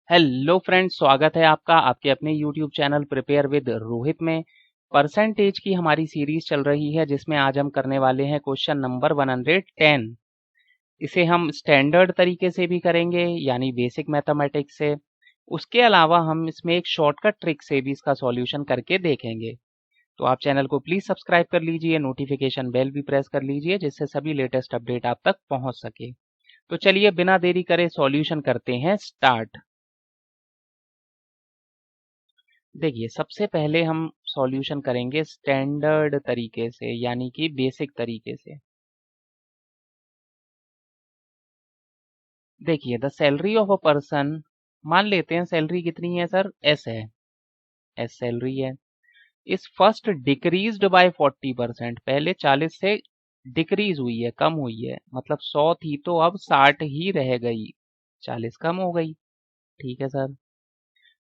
Hello friends, स्वागत है आपका आपके अपने YouTube channel prepare with Rohit में। परसेंटेज की हमारी सीरीज चल रही है जिसमें आज हम करने वाले हैं क्वेश्चन नंबर 110। इसे हम स्टैंडर्ड तरीके से भी करेंगे यानी बेसिक मैथमेटिक्स से। उसके अलावा हम इसमें एक शॉर्टकट ट्रिक से भी इसका सॉल्यूशन करके देखेंगे। तो आप चैनल को प्लीज सब्सक्राइब कर लीजिए, नोटिफिकेशन बेल भी प्रेस कर लीजिए जिससे सभी लेटेस्ट अपडेट आप तक पहुंच सके। तो चलिए बिना देरी करे सॉल्यूशन करते हैं स्टार्ट। देखिए, सबसे पहले हम सॉल्यूशन करेंगे स्टैंडर्ड तरीके से यानी कि बेसिक तरीके से। देखिए, the salary of a person, मान लेते हैं सैलरी कितनी है सर, एस है, एस सैलरी है। इस फर्स्ट डिक्रीज्ड बाय 40%, पहले 40 से डिक्रीज हुई है, कम हुई है, मतलब 100 थी तो अब 60 ही रह गई, 40 कम हो गई। ठीक है sir.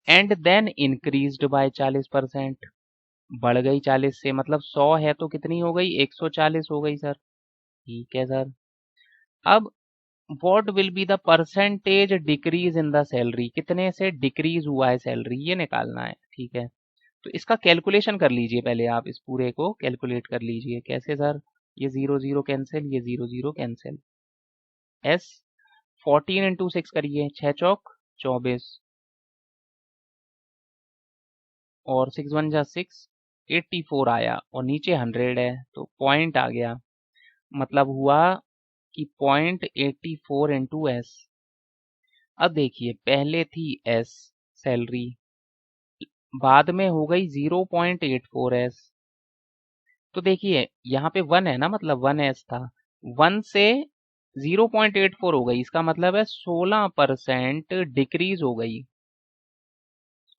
And then increased by 40%, बढ़ गई 40 से, मतलब 100 है तो कितनी हो गई, 140 हो गई सर। ठीक है सर। अब what will be the percentage decrease in the salary, कितने से डिक्रीज हुआ है सैलरी, ये निकालना है। ठीक है, तो इसका कैलकुलेशन कर लीजिए, पहले आप इस पूरे को कैलकुलेट कर लीजिए। कैसे सर, ये 0 0 कैंसिल, ये 0 0 कैंसिल। एस 14 इंटू 6 करिए, 6 चौक 24 और 6 1 जा 6, 84 आया और नीचे 100 है तो पॉइंट आ गया, मतलब हुआ कि 0.84 इंटू एस। अब देखिए, पहले थी एस सैलरी, बाद में हो गई 0.84 एस। तो देखिए यहाँ पे 1 है ना, मतलब 1 एस था, 1 से 0.84 हो गई, इसका मतलब है 16% डिक्रीज हो गई,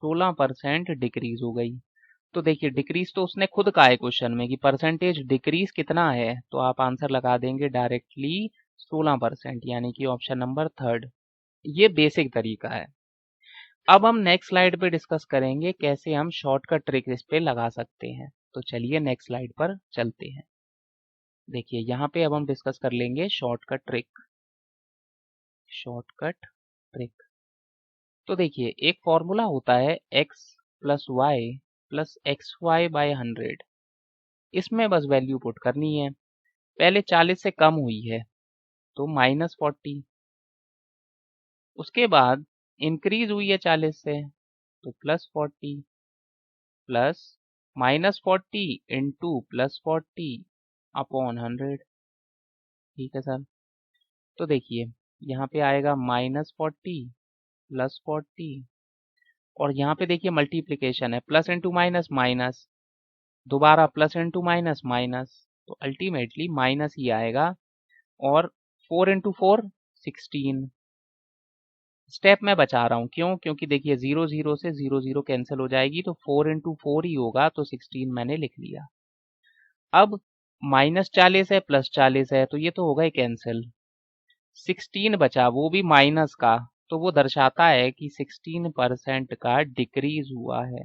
16% डिक्रीज हो गई। तो देखिए, डिक्रीज तो उसने खुद कहा है क्वेश्चन में कि परसेंटेज डिक्रीज कितना है, तो आप आंसर लगा देंगे डायरेक्टली 16%, यानी कि ऑप्शन नंबर थर्ड। ये बेसिक तरीका है। अब हम नेक्स्ट स्लाइड पे डिस्कस करेंगे कैसे हम शॉर्टकट ट्रिक इस पे लगा सकते हैं। तो चलिए नेक्स्ट स्लाइड पर चलते हैं। देखिए, यहाँ पे अब हम डिस्कस कर लेंगे शॉर्टकट ट्रिक। शॉर्टकट ट्रिक, तो देखिए एक फॉर्मूला होता है x plus Y plus X Y by 100। इसमें बस वैल्यू पुट करनी है। पहले 40 से कम हुई है तो -40, उसके बाद इंक्रीज हुई है 40 से तो +40, प्लस -40 इंटू +40 अपॉन 100। ठीक है सर। तो देखिए यहाँ पे आएगा -40 +40, और यहाँ पे देखिए मल्टीप्लिकेशन है, प्लस इंटू माइनस माइनस, दोबारा प्लस इंटू माइनस माइनस, तो अल्टीमेटली माइनस ही आएगा। और 4 इंटू 4 16। स्टेप मैं बचा रहा हूँ, क्यों, क्योंकि देखिए 0 0 से 0 0 कैंसिल हो जाएगी, तो 4 इंटू 4 ही होगा, तो 16 मैंने लिख लिया। अब -40 है +40 है तो ये तो होगा ही कैंसिल, 16 बचा वो भी माइनस का, तो वो दर्शाता है कि 16% का डिक्रीज हुआ है।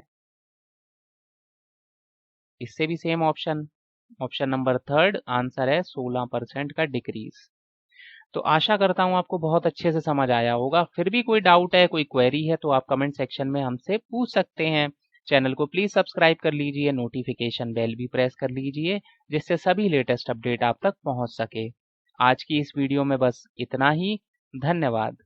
इससे भी same option, option number third answer है 16% का डिक्रीज। तो आशा करता हूं आपको बहुत अच्छे से समझ आया होगा। फिर भी कोई डाउट है, कोई क्वेरी है तो आप कमेंट सेक्शन में हमसे पूछ सकते हैं। चैनल को प्लीज सब्सक्राइब कर लीजिए, नोटिफिकेशन बेल भी प्रेस कर लीजिए जिससे सभी लेटेस्ट अपडेट आप तक पहुंच सके। आज की इस वीडियो में बस इतना ही। धन्यवाद।